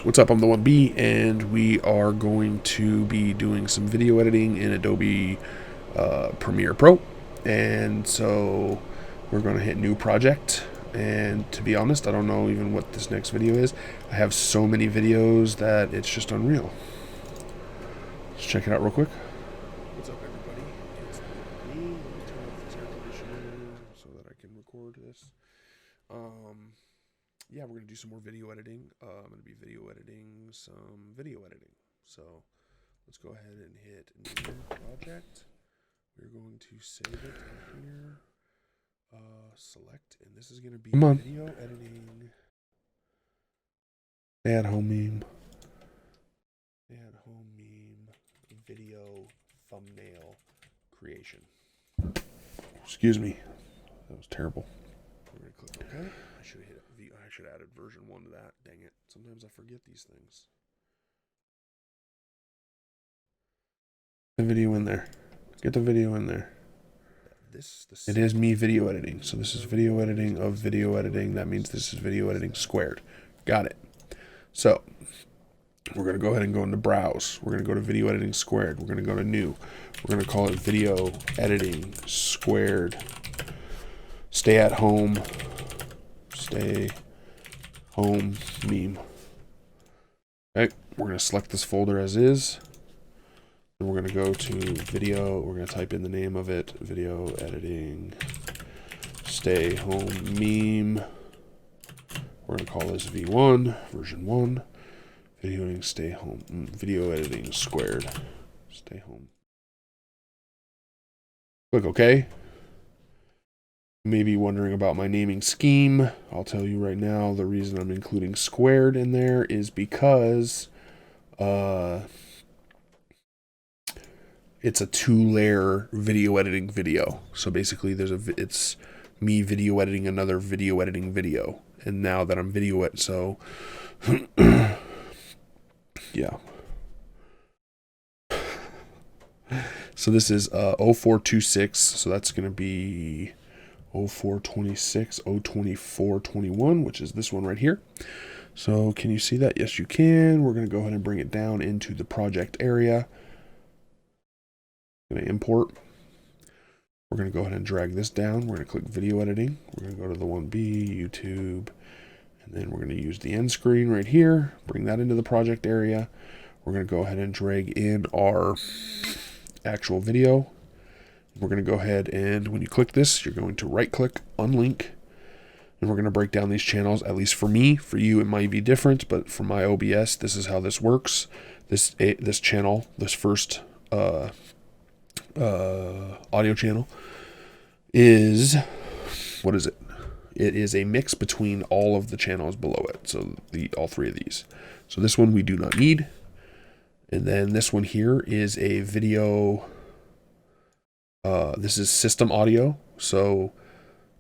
What's up? I'm the 1B, and we are going to be doing some video editing in Adobe Premiere Pro. And so we're going to hit new project. And to be honest, I don't know even what this next video is. I have so many videos that it's just unreal. Let's check it out real quick. What's up, everybody? It's me. Let me turn off this air conditioner so that I can record this. Yeah, we're going to do some more video editing. I'm going to be video editing some video editing. So let's go ahead and hit new project. We're going to save it in here. Select, and this is going to be video editing. At-home meme. At-home meme video thumbnail creation. Excuse me. That was terrible. We're going to click OK. I should have added version 1 to that. Dang it. Sometimes I forget these things. The video in there. Get the video in there. It is me video editing. So this is video editing of video editing. That means this is video editing squared. Got it. So we're going to go ahead and go into browse. We're going to go to video editing squared. We're going to go to new. We're going to call it video editing squared. Stay at home. Stay home meme. Okay, we're going to select this folder as is. And we're going to go to video. We're going to type in the name of it. Video editing stay home meme. We're going to call this V1, version 1. Video editing stay home. Video editing squared. Stay home. Click OK. Maybe wondering about my naming scheme. I'll tell you right now, the reason I'm including squared in there is because it's a 2-layer video editing video. So basically it's me video editing another video editing video. And now that I'm video it, so yeah. So this is 0426, so that's going to be 0426, 02421, which is this one right here. So can you see that? Yes, you can. We're going to go ahead and bring it down into the project area. Going to import. We're going to go ahead and drag this down. We're going to click video editing. We're going to go to the 1B, YouTube, and then we're going to use the end screen right here. Bring that into the project area. We're going to go ahead and drag in our actual video. We're going to go ahead and when you click this, you're going to right click, unlink, and we're going to break down these channels, at least for me. For you, it might be different, but for my OBS, this is how this works. This channel, this first audio channel is, what is it? It is a mix between all of the channels below it. So all 3 of these. So this one we do not need. And then this one here is a video. This is system audio. So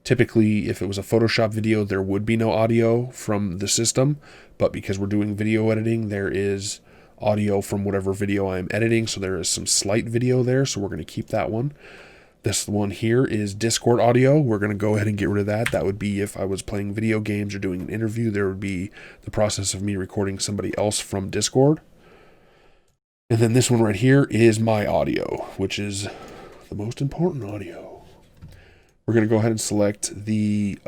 typically if it was a Photoshop video, there would be no audio from the system, but because we're doing video editing, there is audio from whatever video I'm editing. So there is some slight video there. So we're going to keep that one. This one here is Discord audio. We're going to go ahead and get rid of that. That would be if I was playing video games or doing an interview, there would be the process of me recording somebody else from Discord. And then this one right here is my audio, which is the most important audio. We're going to go ahead and select the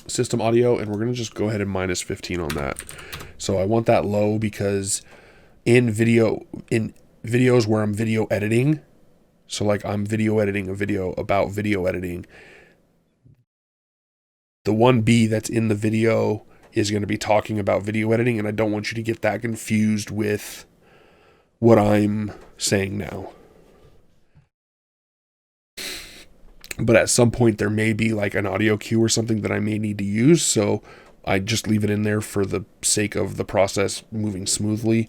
system audio, and we're going to just go ahead and minus 15 on that. So I want that low because in videos where I'm video editing, so like I'm video editing a video about video editing, the 1B that's in the video is going to be talking about video editing, and I don't want you to get that confused with what I'm saying now. But at some point there may be like an audio cue or something that I may need to use, so I just leave it in there for the sake of the process moving smoothly.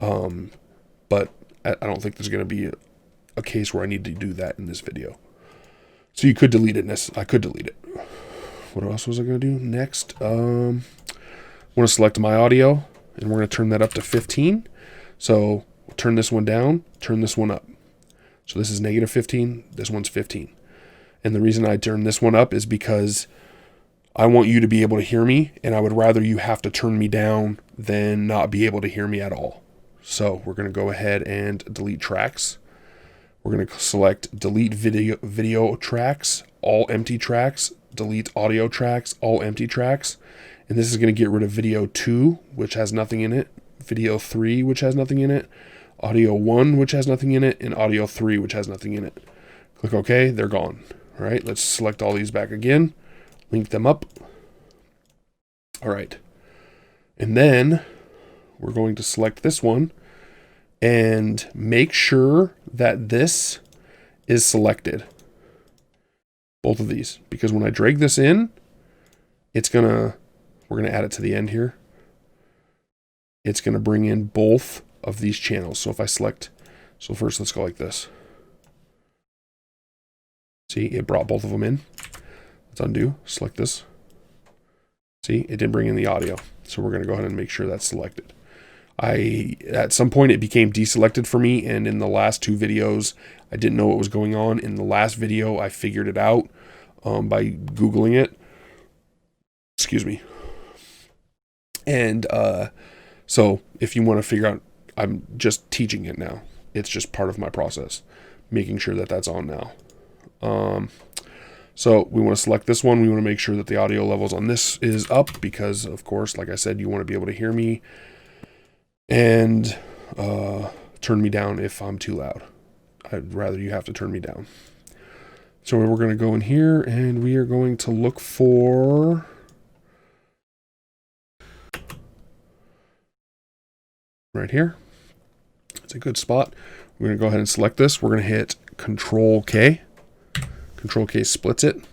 But I don't think there's going to be a case where I need to do that in this video. So you could delete it. I could delete it. What else was I going to do? Next, I want to select my audio, and we're going to turn that up to 15. So we'll turn this one down, turn this one up. So this is negative 15. This one's 15. And the reason I turn this one up is because I want you to be able to hear me, and I would rather you have to turn me down than not be able to hear me at all. So we're going to go ahead and delete tracks. We're going to select delete video tracks, all empty tracks, delete audio tracks, all empty tracks. And this is going to get rid of video 2, which has nothing in it, video 3, which has nothing in it, audio 1, which has nothing in it, and audio 3, which has nothing in it. Click OK, they're gone. All right, let's select all these back again, link them up. All right, and then we're going to select this one and make sure that this is selected. Both of these, because when I drag this in, we're gonna add it to the end here. It's gonna bring in both of these channels. So if I select, so first let's go like this. See, it brought both of them in. Let's undo, select this. See, it didn't bring in the audio. So we're gonna go ahead and make sure that's selected. At some point it became deselected for me, and in the last 2 videos, I didn't know what was going on. In the last video, I figured it out by Googling it. Excuse me. And so if you want to figure out, I'm just teaching it now. It's just part of my process, making sure that that's on now. So we want to select this one. We want to make sure that the audio levels on this is up because, of course, like I said, you want to be able to hear me and turn me down if I'm too loud. I'd rather you have to turn me down. So we're going to go in here and we are going to look for right here. It's a good spot. We're going to go ahead and select this. We're going to hit Control K. Control K splits it.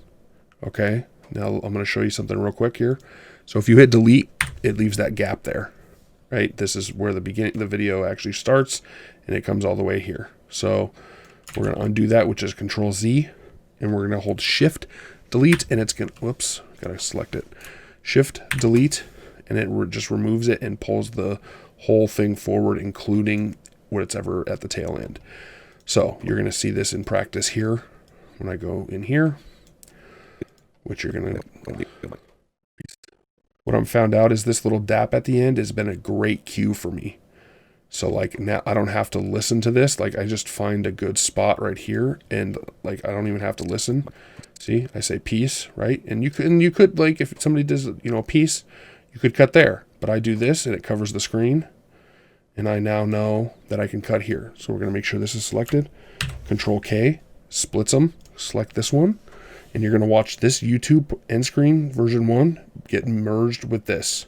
Okay. Now I'm going to show you something real quick here. So if you hit delete, it leaves that gap there. Right? This is where the video actually starts, and it comes all the way here. So we're going to undo that, which is Control Z, and we're going to hold Shift delete, and it's going to, whoops, got to select it. Shift delete, and it just removes it and pulls the whole thing forward, including whatever at the tail end. So you're going to see this in practice here when I go in here, which you're going to, what I'm found out is this little dap at the end has been a great cue for me. So like now I don't have to listen to this. Like I just find a good spot right here, and like I don't even have to listen. See, I say peace, right? And you could like, if somebody does, you know, peace, you could cut there, but I do this and it covers the screen. And I now know that I can cut here. So we're going to make sure this is selected. Control K splits them. Select this one. And you're going to watch this YouTube end screen version 1 get merged with this.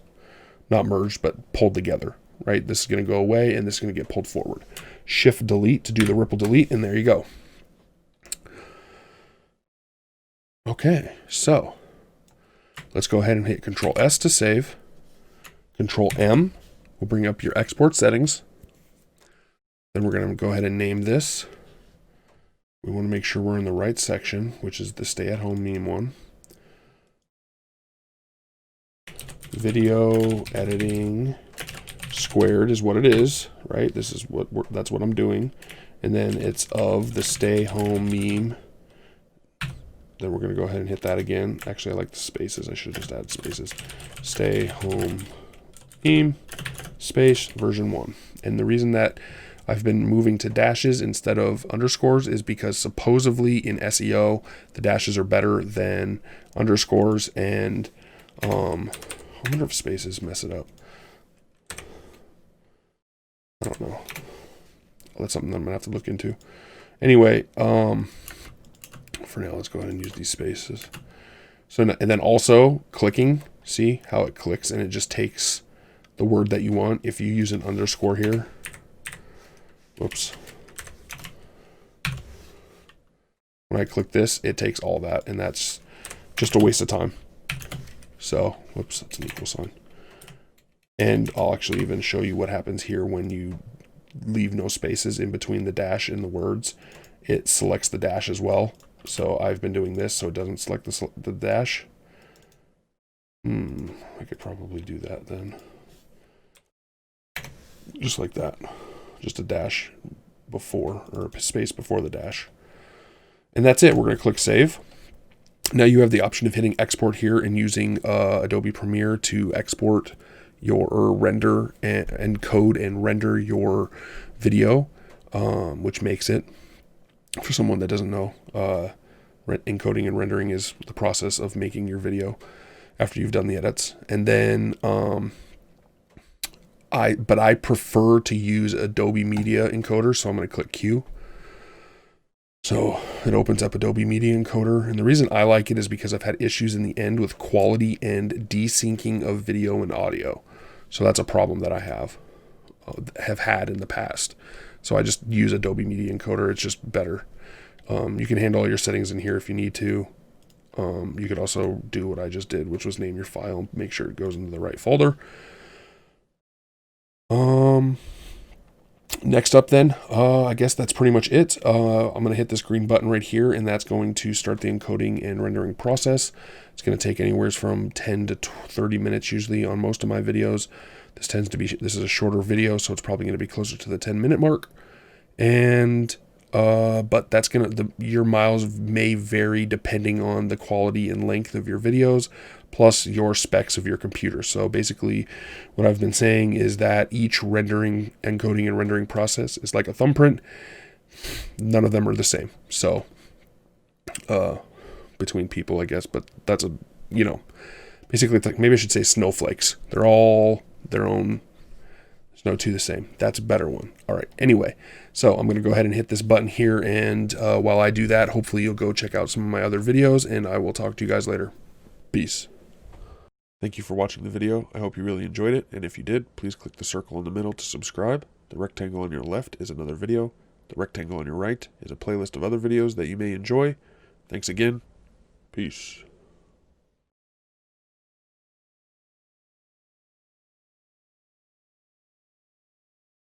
Not merged, but pulled together, right? This is going to go away and this is going to get pulled forward. Shift delete to do the ripple delete, and there you go. Okay, so let's go ahead and hit Control S to save. Control M will bring up your export settings. Then we're going to go ahead and name this. We want to make sure we're in the right section, which is the stay-at-home meme one. Video editing squared is what it is, right? This is that's what I'm doing. And then it's of the stay home meme. Then we're going to go ahead and hit that again. Actually, I like the spaces. I should have just added spaces. Stay home meme space version 1. And the reason that I've been moving to dashes instead of underscores is because supposedly in SEO, the dashes are better than underscores, and I wonder if spaces mess it up. I don't know. That's something I'm gonna have to look into. Anyway, for now, let's go ahead and use these spaces. So, and then also clicking, see how it clicks and it just takes the word that you want. If you use an underscore here, whoops. When I click this, it takes all that, and that's just a waste of time. So, whoops, that's an equal sign. And I'll actually even show you what happens here when you leave no spaces in between the dash and the words. It selects the dash as well. So I've been doing this so it doesn't select the dash. I could probably do that then. Just like that. Just a dash before, or a space before the dash. And that's it. We're going to click save. Now you have the option of hitting export here and using Adobe Premiere to export your render and encode and render your video, which makes it, for someone that doesn't know, encoding and rendering is the process of making your video after you've done the edits. And then I prefer to use Adobe Media Encoder, so I'm going to click Q. So it opens up Adobe Media Encoder, and the reason I like it is because I've had issues in the end with quality and desyncing of video and audio. So that's a problem that I have had in the past. So I just use Adobe Media Encoder. It's just better. You can handle all your settings in here if you need to. You could also do what I just did, which was name your file, make sure it goes into the right folder. Next up then, I guess that's pretty much it. I'm going to hit this green button right here, and that's going to start the encoding and rendering process. It's going to take anywhere from 10 to 30 minutes usually on most of my videos. This is a shorter video, so it's probably going to be closer to the 10-minute mark. And but that's your miles may vary depending on the quality and length of your videos, plus your specs of your computer. So basically what I've been saying is that each encoding and rendering process is like a thumbprint. None of them are the same. So between people, I guess, but that's basically it's like, maybe I should say snowflakes. They're all their own. There's no two the same. That's a better one. All right. Anyway, so I'm going to go ahead and hit this button here. And while I do that, hopefully you'll go check out some of my other videos, and I will talk to you guys later. Peace. Thank you for watching the video. I hope you really enjoyed it. And if you did, please click the circle in the middle to subscribe. The rectangle on your left is another video. The rectangle on your right is a playlist of other videos that you may enjoy. Thanks again. Peace.